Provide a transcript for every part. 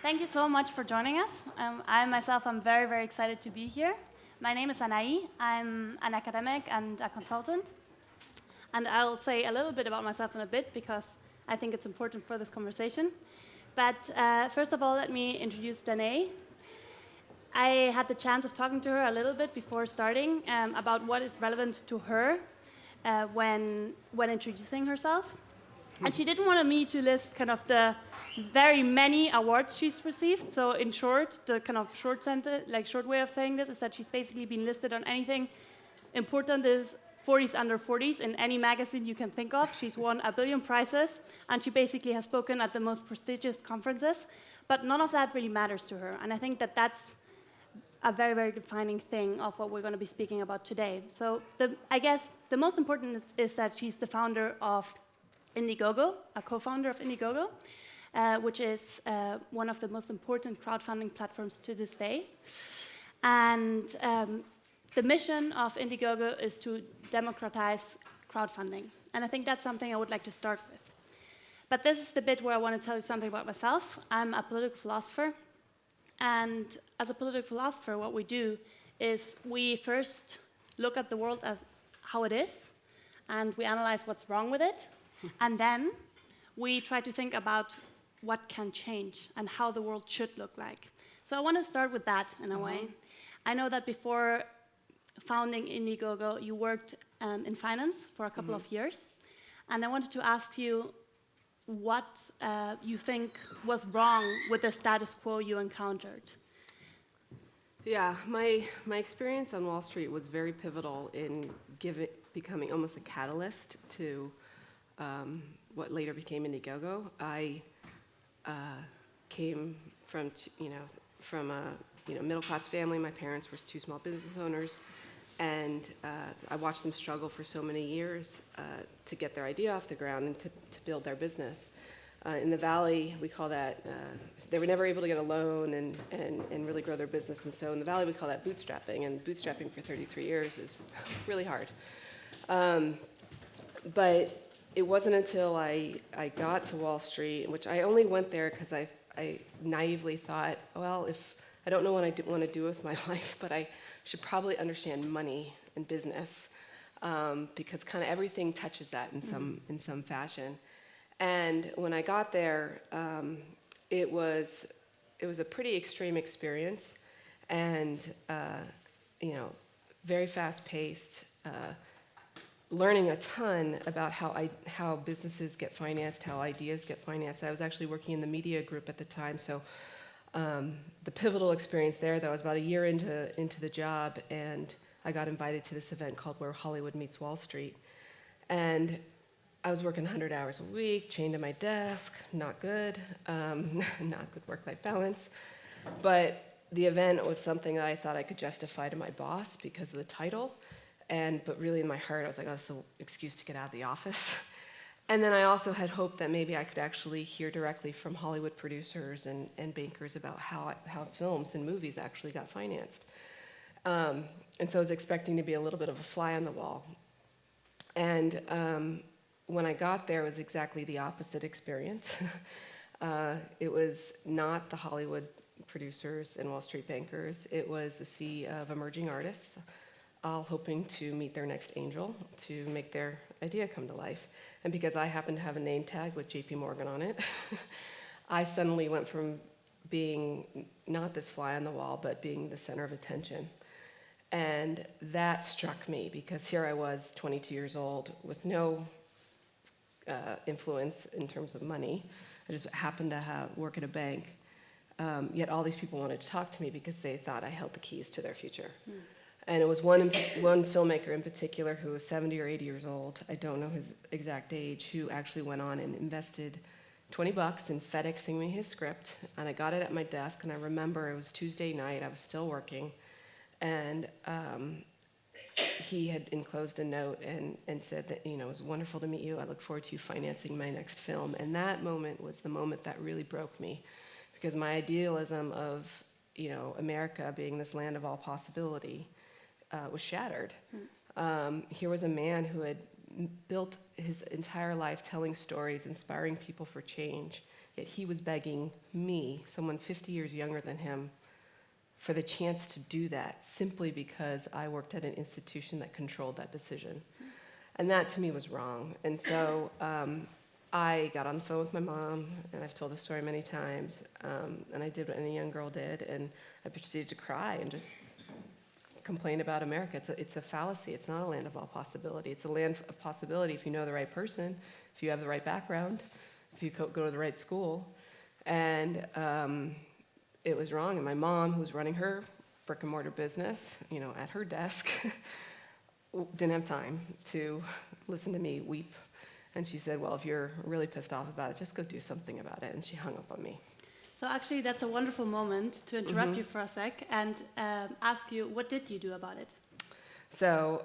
Thank you so much for joining us. I myself am very, very excited to be here. My name is Anahi. I'm an academic and a consultant. And I'll say a little bit about myself in a bit because I think it's important for this conversation. But first of all, let me introduce Danae. I had the chance of talking to her a little bit before starting about what is relevant to her when introducing herself. And she didn't want me to list kind of the very many awards she's received. So in short, the kind of short way of saying this is that she's basically been listed on anything important is 40s under 40s in any magazine you can think of. She's won 1 billion prizes, and she basically has spoken at the most prestigious conferences. But none of that really matters to her. And I think that that's a very, very defining thing of what we're going to be speaking about today. So I guess the most important is that she's the founder of Indiegogo, a co-founder of Indiegogo, which is one of the most important crowdfunding platforms to this day. And the mission of Indiegogo is to democratize crowdfunding. And I think that's something I would like to start with. But this is the bit where I want to tell you something about myself. I'm a political philosopher. And as a political philosopher, what we do is we first look at the world as how it is, and we analyze what's wrong with it. And then we try to think about what can change and how the world should look like. So I want to start with that in a way. I know that before founding Indiegogo, you worked in finance for a couple of years. And I wanted to ask you what you think was wrong with the status quo you encountered. Yeah, my experience on Wall Street was very pivotal in becoming almost a catalyst to what later became Indiegogo. I came from a middle-class family. My parents were 2 small business owners, and I watched them struggle for so many years to get their idea off the ground and to build their business. In the Valley, we call that, they were never able to get a loan and really grow their business, and so in the Valley we call that bootstrapping, and bootstrapping for 33 years is really hard. But it wasn't until I got to Wall Street, which I only went there because I naively thought, well, if I don't know what I want to do with my life, but I should probably understand money and business because kind of everything touches that in some fashion. And when I got there, it was a pretty extreme experience, and very fast-paced. Learning a ton about how businesses get financed, how ideas get financed. I was actually working in the media group at the time, so the pivotal experience there, though, I was about a year into the job, and I got invited to this event called Where Hollywood Meets Wall Street. And I was working 100 hours a week, chained to my desk, not good work-life balance. But the event was something that I thought I could justify to my boss because of the title. But really in my heart, I was like, oh, that's an excuse to get out of the office. And then I also had hoped that maybe I could actually hear directly from Hollywood producers and bankers about how films and movies actually got financed. And so I was expecting to be a little bit of a fly on the wall. And when I got there, it was exactly the opposite experience. It was not the Hollywood producers and Wall Street bankers. It was a sea of emerging artists, all hoping to meet their next angel to make their idea come to life. And because I happened to have a name tag with JP Morgan on it, I suddenly went from being not this fly on the wall, but being the center of attention. And that struck me because here I was, 22 years old, with no influence in terms of money. I just happened to work at a bank. Yet all these people wanted to talk to me because they thought I held the keys to their future. And it was one filmmaker in particular who was 70 or 80 years old, I don't know his exact age, who actually went on and invested $20 in FedExing me his script. And I got it at my desk, and I remember it was Tuesday night, I was still working, and he had enclosed a note and said that, it was wonderful to meet you, I look forward to you financing my next film. And that moment was the moment that really broke me, because my idealism of, America being this land of all possibility was shattered. Here was a man who had built his entire life telling stories, inspiring people for change, Yet he was begging me, someone 50 years younger than him, for the chance to do that simply because I worked at an institution that controlled that decision. And that to me was wrong. And so I got on the phone with my mom, and I've told this story many times, and I did what any young girl did, and I proceeded to cry and just complain about America. It's a fallacy. It's not a land of all possibility. It's a land of possibility if you know the right person, if you have the right background, if you go to the right school. And it was wrong. And my mom, who was running her brick and mortar business, at her desk, didn't have time to listen to me weep. And she said, well, if you're really pissed off about it, just go do something about it. And she hung up on me. So actually, that's a wonderful moment to interrupt you for a sec and ask you, what did you do about it? So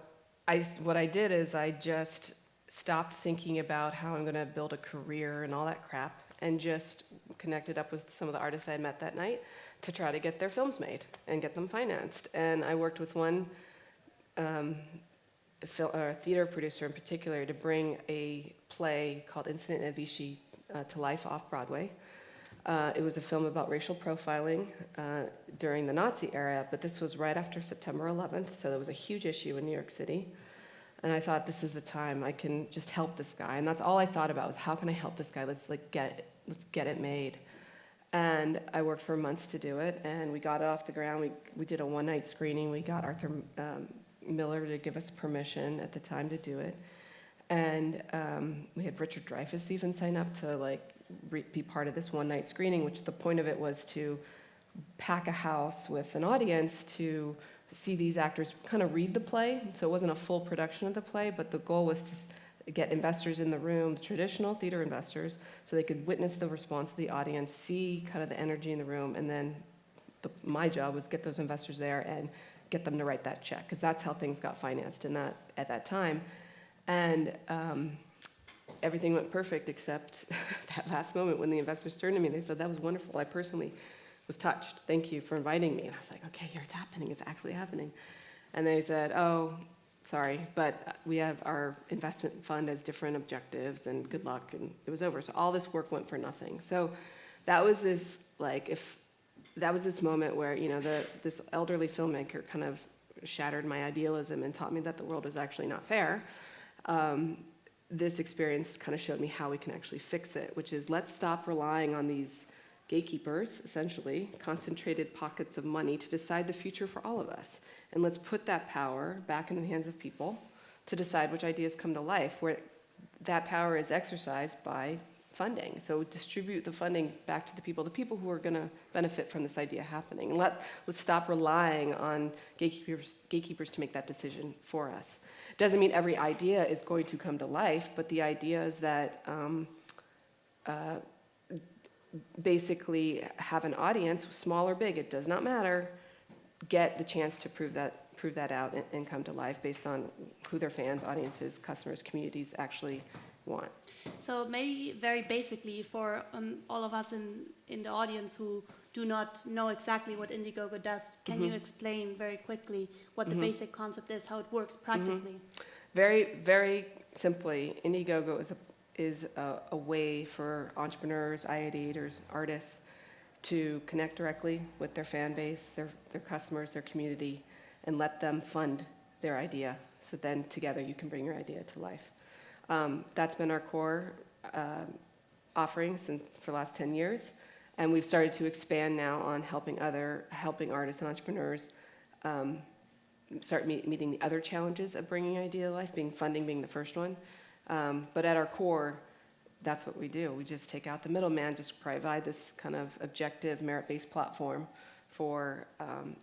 what I did is I just stopped thinking about how I'm going to build a career and all that crap, and just connected up with some of the artists I had met that night to try to get their films made and get them financed. And I worked with one theater producer in particular to bring a play called Incident at Vichy to life off-Broadway. It was a film about racial profiling during the Nazi era, but this was right after September 11th, so there was a huge issue in New York City. And I thought, this is the time I can just help this guy. And that's all I thought about was, how can I help this guy? Let's get it made. And I worked for months to do it, and we got it off the ground. We did a one-night screening. We got Arthur Miller to give us permission at the time to do it. And we had Richard Dreyfuss even sign up to be part of this one-night screening, which the point of it was to pack a house with an audience to see these actors kind of read the play. So it wasn't a full production of the play, but the goal was to get investors in the room, traditional theater investors, so they could witness the response of the audience, see kind of the energy in the room, and then my job was get those investors there and get them to write that check, because that's how things got financed at that time. And everything went perfect except that last moment when the investors turned to me and they said, that was wonderful. I personally was touched. Thank you for inviting me. And I was like, okay, here it's happening. It's actually happening. And they said, oh, sorry, but we have our investment fund has different objectives, and good luck. And it was over. So all this work went for nothing. So that was this, that was this moment where, this elderly filmmaker kind of shattered my idealism and taught me that the world is actually not fair. This experience kind of showed me how we can actually fix it, which is, let's stop relying on these gatekeepers, essentially, concentrated pockets of money to decide the future for all of us. And let's put that power back in the hands of people to decide which ideas come to life, where that power is exercised by funding. So distribute the funding back to the people who are going to benefit from this idea happening. And let's stop relying on gatekeepers to make that decision for us. Doesn't mean every idea is going to come to life, but the idea is that basically have an audience, small or big, it does not matter, get the chance to prove that out and come to life based on who their fans, audiences, customers, communities actually want. So maybe very basically for all of us in the audience who do not know exactly what Indiegogo does, can you explain very quickly what the basic concept is, how it works practically? Very, very simply, Indiegogo is a way for entrepreneurs, ideators, artists to connect directly with their fan base, their customers, their community, and let them fund their idea. So then together you can bring your idea to life. That's been our core offering for the last 10 years. And we've started to expand now on helping artists and entrepreneurs start meeting the other challenges of bringing an idea to life, funding being the first one. But at our core, that's what we do. We just take out the middleman, just provide this kind of objective, merit-based platform for,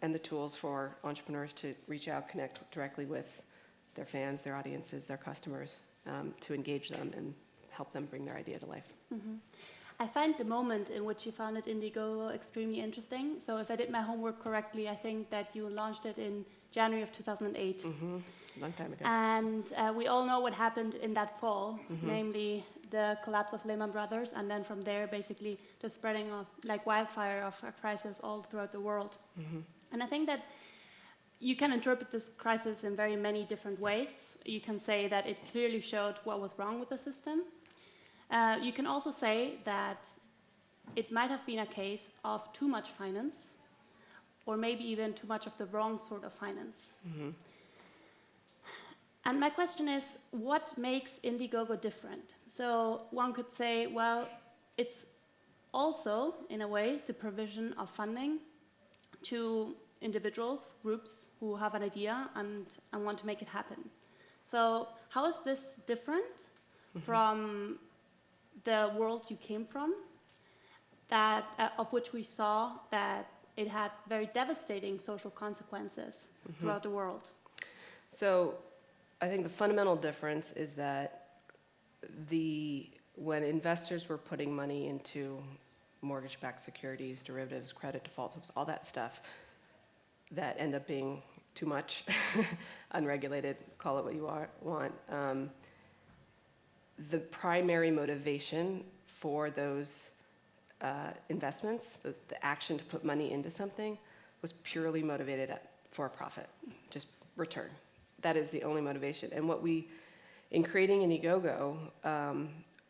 and the tools for entrepreneurs to reach out, connect directly with their fans, their audiences, their customers, to engage them and help them bring their idea to life. I find the moment in which you founded Indiegogo extremely interesting. So if I did my homework correctly, I think that you launched it in January of 2008. Long time ago. And we all know what happened in that fall, namely the collapse of Lehman Brothers, and then from there, basically, the spreading of, like wildfire, of a crisis all throughout the world. And I think that you can interpret this crisis in very many different ways. You can say that it clearly showed what was wrong with the system. You can also say that it might have been a case of too much finance, or maybe even too much of the wrong sort of finance. And my question is, what makes Indiegogo different? So one could say, well, it's also, in a way, the provision of funding to individuals, groups who have an idea and want to make it happen. So how is this different from the world you came from, that of which we saw that it had very devastating social consequences throughout the world? So I think the fundamental difference is that when investors were putting money into mortgage-backed securities, derivatives, credit defaults, all that stuff that end up being too much, unregulated, call it what you want, the primary motivation for those investments, the action to put money into something, was purely motivated for a profit, just return. That is the only motivation. And in creating Indiegogo,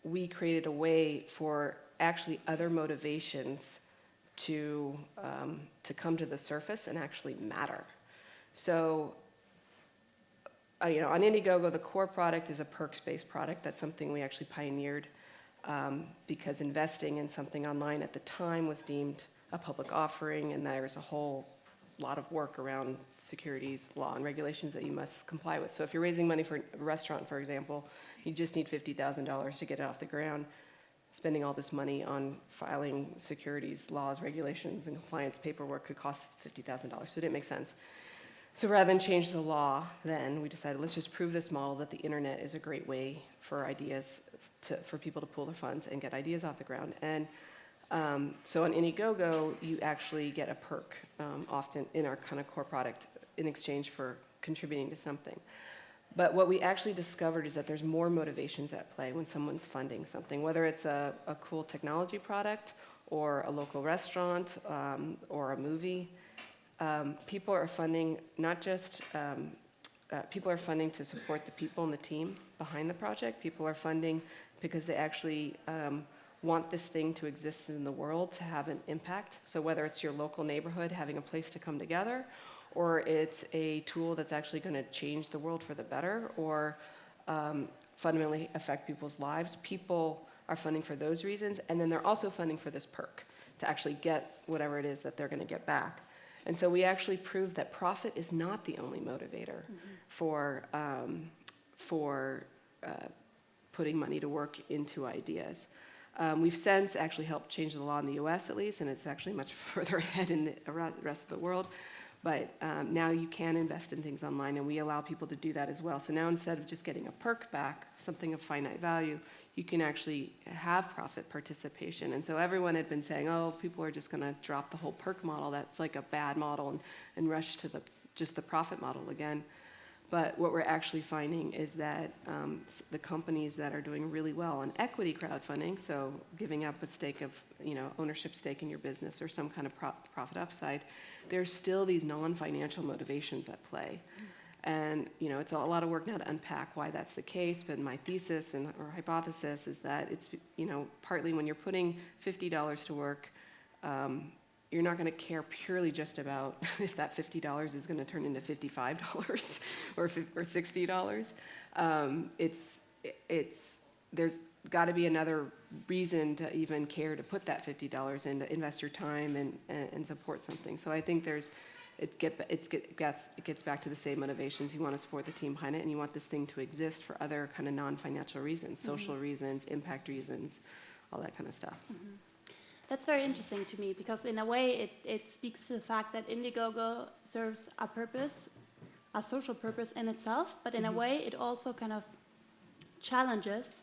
we created a way for actually other motivations to come to the surface and actually matter. So, on Indiegogo, the core product is a perks-based product. That's something we actually pioneered because investing in something online at the time was deemed a public offering, and there was a whole lot of work around securities law and regulations that you must comply with. So if you're raising money for a restaurant, for example, you just need $50,000 to get it off the ground. Spending all this money on filing securities laws, regulations, and compliance paperwork could cost $50,000, so it didn't make sense. So rather than change the law, then we decided, let's just prove this model that the internet is a great way for ideas, for people to pool their funds and get ideas off the ground. And so on Indiegogo, you actually get a perk, often in our kind of core product, in exchange for contributing to something. But what we actually discovered is that there's more motivations at play when someone's funding something, whether it's a cool technology product or a local restaurant or a movie. People are funding not just, people are funding to support the people and the team behind the project. People are funding because they actually want this thing to exist in the world, to have an impact. So whether it's your local neighborhood having a place to come together, or it's a tool that's actually going to change the world for the better, or fundamentally affect people's lives, people are funding for those reasons, and then they're also funding for this perk to actually get whatever it is that they're going to get back. And so we actually proved that profit is not the only motivator for putting money to work into ideas. We've since actually helped change the law in the US at least, and it's actually much further ahead in the rest of the world. But now you can invest in things online, and we allow people to do that as well. So now instead of just getting a perk back, something of finite value, you can actually have profit participation. And so everyone had been saying, oh, people are just going to drop the whole perk model. That's like a bad model, and rush to just the profit model again. But what we're actually finding is that the companies that are doing really well on equity crowdfunding, so giving up a stake of, ownership stake in your business or some kind of profit upside, there's still these non-financial motivations at play. And, it's a lot of work now to unpack why that's the case, but my thesis or hypothesis is that it's, partly when you're putting $50 to work, you're not going to care purely just about if that $50 is going to turn into $55 or $60. There's got to be another reason to even care to put that $50 in, to invest your time and support something. So I think it gets back to the same motivations. You want to support the team behind it, and you want this thing to exist for other kind of non-financial reasons, social reasons, impact reasons, all that kind of stuff. That's very interesting to me, because in a way it speaks to the fact that Indiegogo serves a purpose, a social purpose in itself, but in a way it also kind of challenges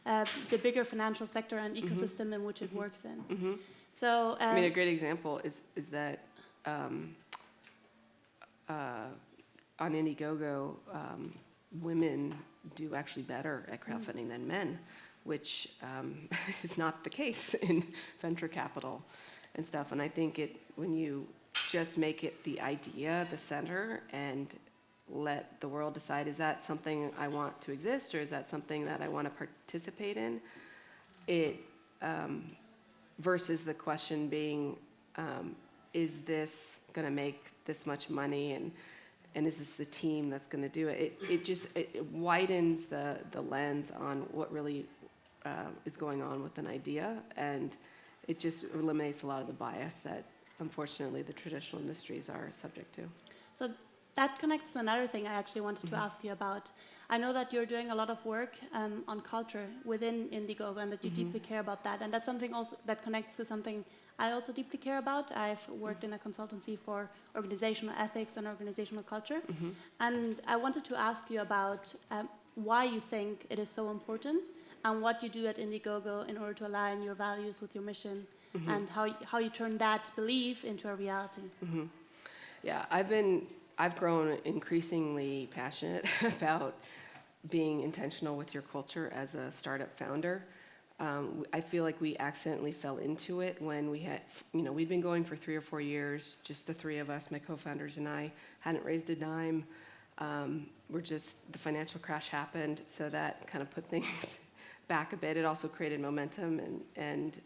the bigger financial sector and ecosystem in which it works in. So a great example is that on Indiegogo, women do actually better at crowdfunding than men, which is not the case in venture capital and stuff. And I think when you just make it the idea, the center, and let the world decide, is that something I want to exist, or is that something that I want to participate in, versus the question being, is this going to make this much money, and is this the team that's going to do it? It widens the lens on what really is going on with an idea, and it just eliminates a lot of the bias that unfortunately the traditional industries are subject to. So that connects to another thing I actually wanted to ask you about. I know that you're doing a lot of work on culture within Indiegogo, and that you deeply care about that. And that's something also that connects to something I also deeply care about. I've worked in a consultancy for organizational ethics and organizational culture. And I wanted to ask you about why you think it is so important, and what you do at Indiegogo in order to align your values with your mission, and how you turn that belief into a reality. Yeah, I've grown increasingly passionate about being intentional with your culture as a startup founder. I feel like we accidentally fell into it when we'd been going for 3 or 4 years, just the three of us, my co-founders and I, hadn't raised a dime. The financial crash happened, so that kind of put things back a bit. It also created momentum and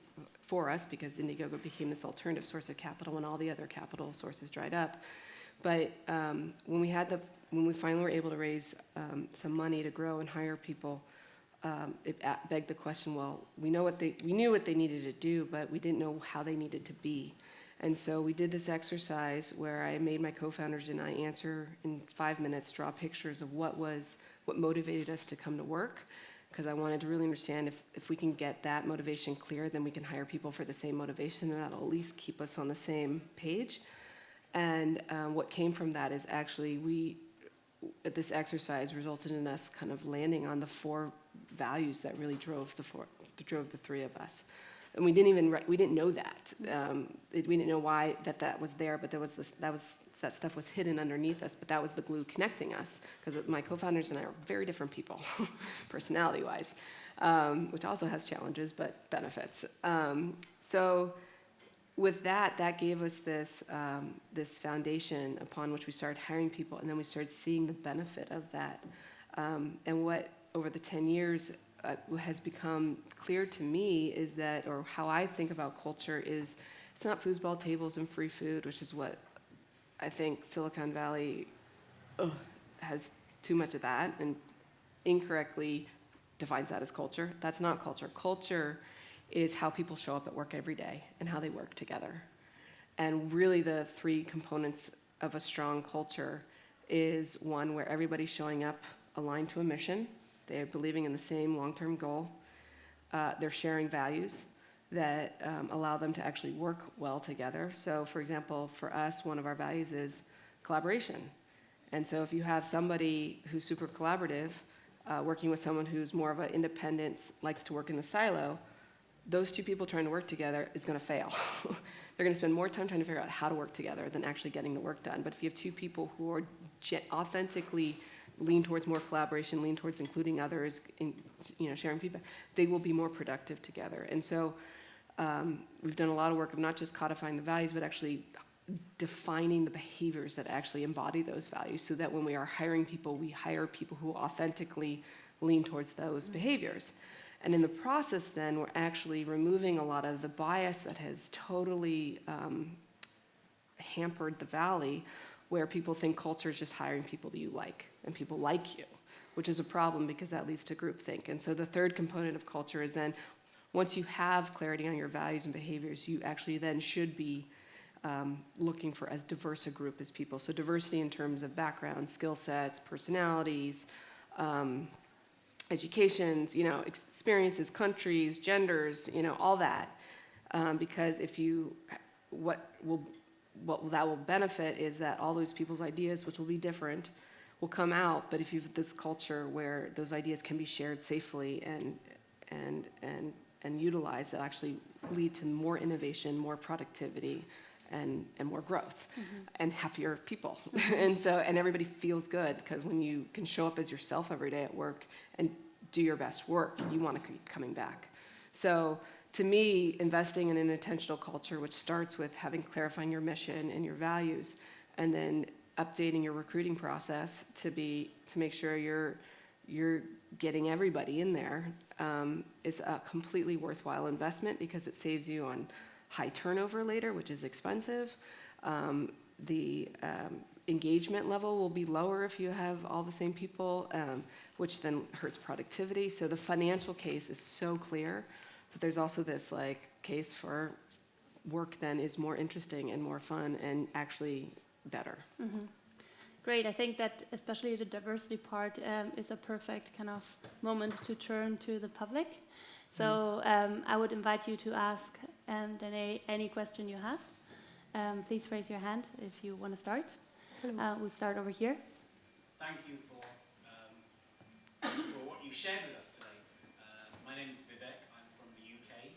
for us, because Indiegogo became this alternative source of capital when all the other capital sources dried up. But when we finally were able to raise some money to grow and hire people, it begged the question, well, we knew what they needed to do, but we didn't know how they needed to be. And so we did this exercise where I made my co-founders and I answer in 5 minutes, draw pictures of what motivated us to come to work, because I wanted to really understand if we can get that motivation clear, then we can hire people for the same motivation, and that'll at least keep us on the same page. And what came from that is actually this exercise resulted in us kind of landing on the 4 values that really drove the three of us. And we didn't know that. We didn't know why that was there, but that stuff was hidden underneath us, but that was the glue connecting us, because my co-founders and I are very different people, personality-wise, which also has challenges but benefits. So with that gave us this foundation upon which we started hiring people, and then we started seeing the benefit of that. And what over the 10 years has become clear to me is that, or how I think about culture is, it's not foosball tables and free food, which is what I think Silicon Valley has too much of that and incorrectly defines that as culture. That's not culture. Culture is how people show up at work every day and how they work together. And really the 3 components of a strong culture is, one, where everybody's showing up aligned to a mission. They're believing in the same long-term goal. They're sharing values that allow them to actually work well together. So, for example, for us, one of our values is collaboration. And so if you have somebody who's super collaborative, working with someone who's more of an independent, likes to work in the silo, those 2 people trying to work together is going to fail. They're going to spend more time trying to figure out how to work together than actually getting the work done. But if you have 2 people who are authentically lean towards more collaboration, lean towards including others, sharing feedback, they will be more productive together. And so we've done a lot of work of not just codifying the values, but actually defining the behaviors that actually embody those values, so that when we are hiring people, we hire people who authentically lean towards those behaviors. And in the process, then, we're actually removing a lot of the bias that has totally hampered the Valley, where people think culture is just hiring people that you like, and people like you, which is a problem because that leads to groupthink. And so the 3rd component of culture is then, once you have clarity on your values and behaviors, you actually then should be looking for as diverse a group as people. So diversity in terms of background, skill sets, personalities, educations, experiences, countries, genders, all that. Because what that will benefit is that all those people's ideas, which will be different, will come out. But if you have this culture where those ideas can be shared safely and utilized, that actually lead to more innovation, more productivity, and more growth, and happier people. and everybody feels good, because when you can show up as yourself every day at work and do your best work, you want to keep coming back. So to me, investing in an intentional culture, which starts with clarifying your mission and your values, and then updating your recruiting process to make sure you're getting everybody in there is a completely worthwhile investment because it saves you on high turnover later, which is expensive. The engagement level will be lower if you have all the same people, which then hurts productivity. So the financial case is so clear, but there's also this like case for work then is more interesting and more fun and actually better. Mm-hmm. Great. I think that especially the diversity part is a perfect kind of moment to turn to the public. So I would invite you to ask Danae any question you have. Please raise your hand if you want to start. We'll start over here. Thank you for what you shared with us today. My name is Vivek. I'm from the UK.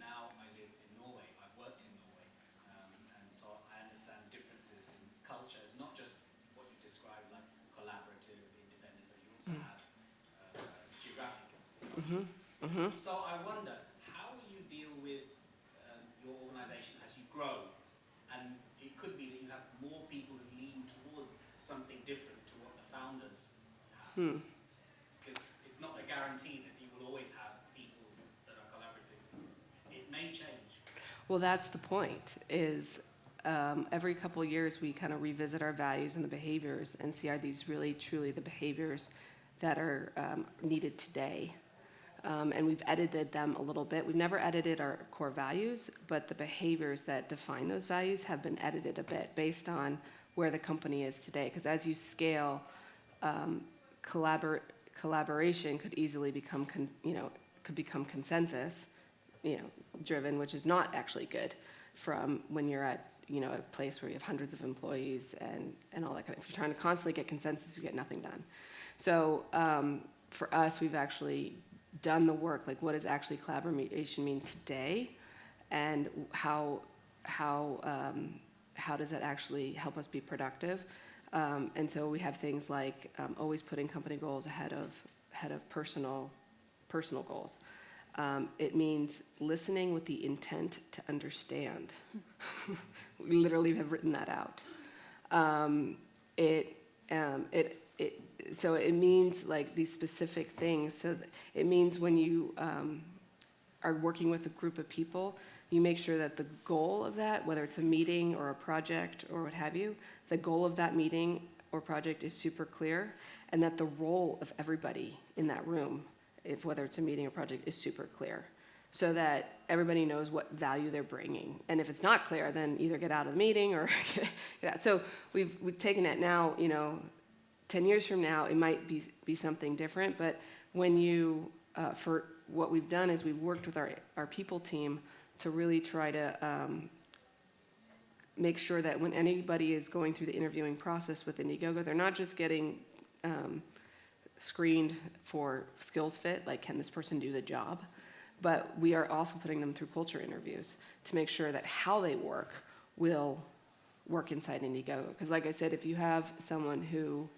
Now I live in Norway. I've worked in Norway. And so I understand differences in cultures, not just what you described like collaborative, independent, but you also have geographic cultures. So I wonder, how will you deal with your organization as you grow? And it could be that you have more people who lean towards something different to what the founders have. Because it's not a guarantee that you will always have people that are collaborative. It may change. Well, that's the point, is every couple of years we kind of revisit our values and the behaviors and see are these really truly the behaviors that are needed today. And we've edited them a little bit. We've never edited our core values, but the behaviors that define those values have been edited a bit based on where the company is today. Because as you scale, collaboration could easily become, consensus, driven, which is not actually good from when you're at, a place where you have hundreds of employees and all that kind of. If you're trying to constantly get consensus, you get nothing done. So for us, we've actually done the work, like what does actually collaboration mean today, and how does that actually help us be productive? And so we have things like always putting company goals ahead of personal goals. It means listening with the intent to understand. We literally have written that out. So it means like these specific things. So it means when you are working with a group of people, you make sure that the goal of that, whether it's a meeting or a project or what have you, the goal of that meeting or project is super clear, and that the role of everybody in that room, whether it's a meeting or project, is super clear, so that everybody knows what value they're bringing. And if it's not clear, then either get out of the meeting or get out. So we've taken it now, 10 years from now, it might be something different, but when you, for what we've done is we've worked with our people team to really try to make sure that when anybody is going through the interviewing process with Indiegogo, they're not just getting screened for skills fit, like can this person do the job, but we are also putting them through culture interviews to make sure that how they work will work inside Indiegogo. Because like I said, if you have someone who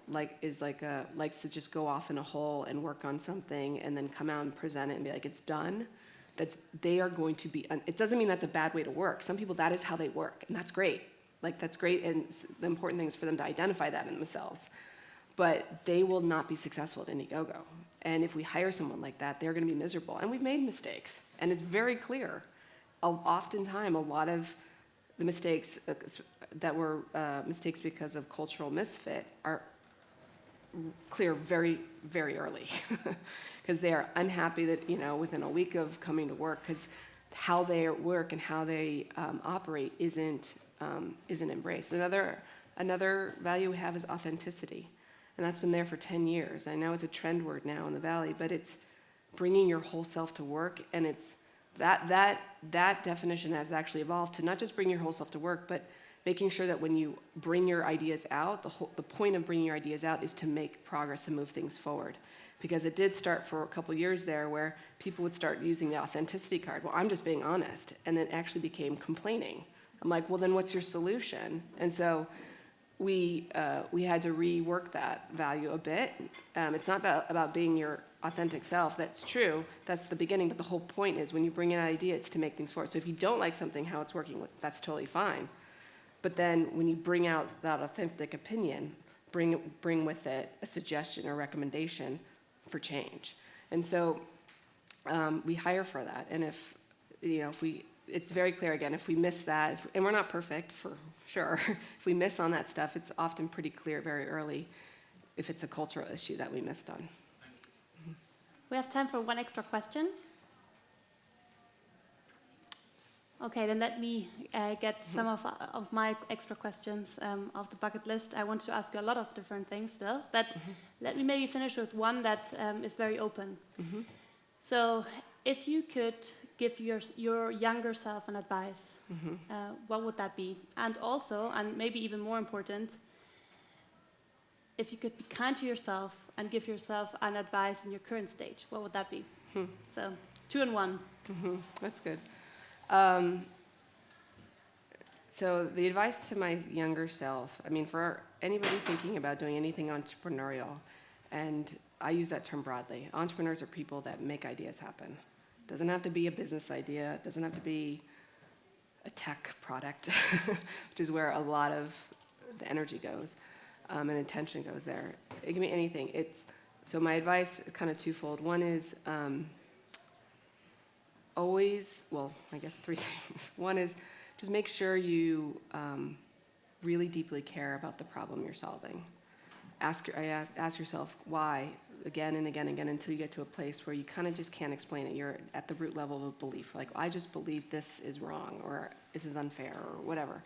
likes to just go off in a hole and work on something and then come out and present it and be like, it's done, they are going to be, it doesn't mean that's a bad way to work. Some people, that is how they work, and that's great. Like, that's great, and the important thing is for them to identify that in themselves. But they will not be successful at Indiegogo. And if we hire someone like that, they're going to be miserable. And we've made mistakes, and it's very clear. Oftentimes, a lot of the mistakes that were mistakes because of cultural misfit are clear very, very early, because they are unhappy that, within a week of coming to work, because how they work and how they operate isn't embraced. Another value we have is authenticity, and that's been there for 10 years. I know it's a trend word now in the Valley, but it's bringing your whole self to work, and it's that definition has actually evolved to not just bring your whole self to work, but making sure that when you bring your ideas out, the point of bringing your ideas out is to make progress and move things forward. Because it did start for a couple years there where people would start using the authenticity card. Well, I'm just being honest. And then it actually became complaining. I'm like, well, then what's your solution? And so we had to rework that value a bit. It's not about being your authentic self. That's true. That's the beginning. But the whole point is when you bring an idea, it's to make things forward. So if you don't like something, how it's working, that's totally fine. But then when you bring out that authentic opinion, bring with it a suggestion or recommendation for change. And so we hire for that. And if it's very clear again, if we miss that, and we're not perfect for sure, if we miss on that stuff, it's often pretty clear very early if it's a cultural issue that we missed on. We have time for one extra question. Okay, then let me get some of my extra questions off the bucket list. I want to ask you a lot of different things still, but let me maybe finish with one that is very open. So if you could give your younger self an advice, what would that be? And also, and maybe even more important, if you could be kind to yourself and give yourself an advice in your current stage, what would that be? So 2 in 1. That's good. So the advice to my younger self, I mean, for anybody thinking about doing anything entrepreneurial, and I use that term broadly, entrepreneurs are people that make ideas happen. It doesn't have to be a business idea. It doesn't have to be a tech product, which is where a lot of the energy goes and attention goes there. It can be anything. So my advice is kind of twofold. One is I guess 3 things. One is just make sure you really deeply care about the problem you're solving. Ask yourself why again and again and again until you get to a place where you kind of just can't explain it. You're at the root level of belief. Like, I just believe this is wrong, or this is unfair, or whatever.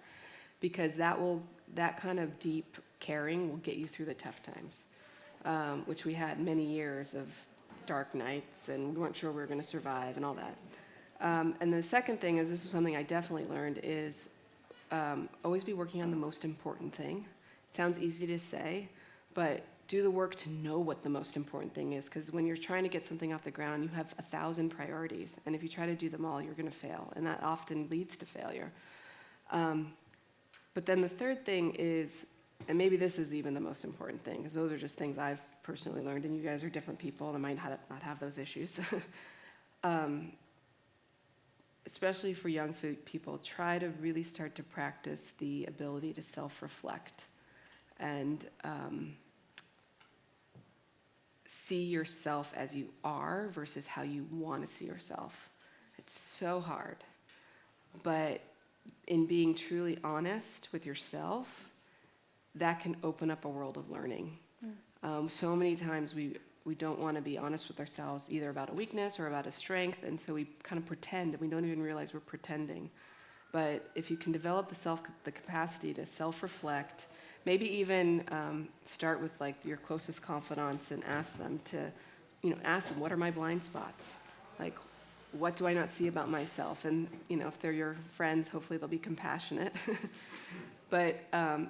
Because that kind of deep caring will get you through the tough times, which we had many years of dark nights, and we weren't sure we were going to survive and all that. And the second thing is, this is something I definitely learned, is always be working on the most important thing. It sounds easy to say, but do the work to know what the most important thing is, because when you're trying to get something off the ground, you have 1,000 priorities, and if you try to do them all, you're going to fail, and that often leads to failure. But then the third thing is, and maybe this is even the most important thing, because those are just things I've personally learned, and you guys are different people and might not have those issues. Especially for young people, try to really start to practice the ability to self-reflect and see yourself as you are versus how you want to see yourself. It's so hard. But in being truly honest with yourself, that can open up a world of learning. So many times we don't want to be honest with ourselves, either about a weakness or about a strength, and so we kind of pretend, and we don't even realize we're pretending. But if you can develop the capacity to self-reflect, maybe even start with like your closest confidants and ask them, what are my blind spots? Like, what do I not see about myself? And if they're your friends, hopefully they'll be compassionate. But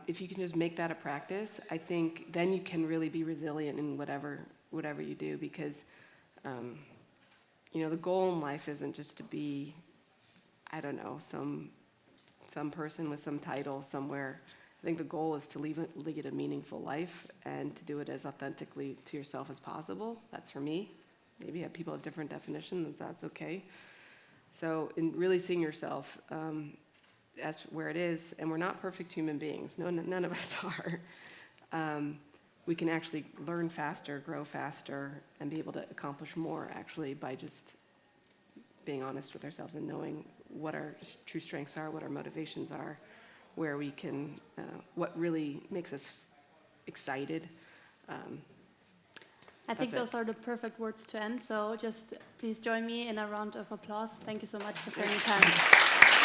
if you can just make that a practice, I think then you can really be resilient in whatever you do, because the goal in life isn't just to be, I don't know, some person with some title somewhere. I think the goal is to lead a meaningful life and to do it as authentically to yourself as possible. That's for me. Maybe people have different definitions, that's okay. So in really seeing yourself as where it is, and we're not perfect human beings. No, none of us are. We can actually learn faster, grow faster, and be able to accomplish more actually by just being honest with ourselves and knowing what our true strengths are, what our motivations are, where we can, what really makes us excited. I think those are the perfect words to end, so just please join me in a round of applause. Thank you so much for spending time.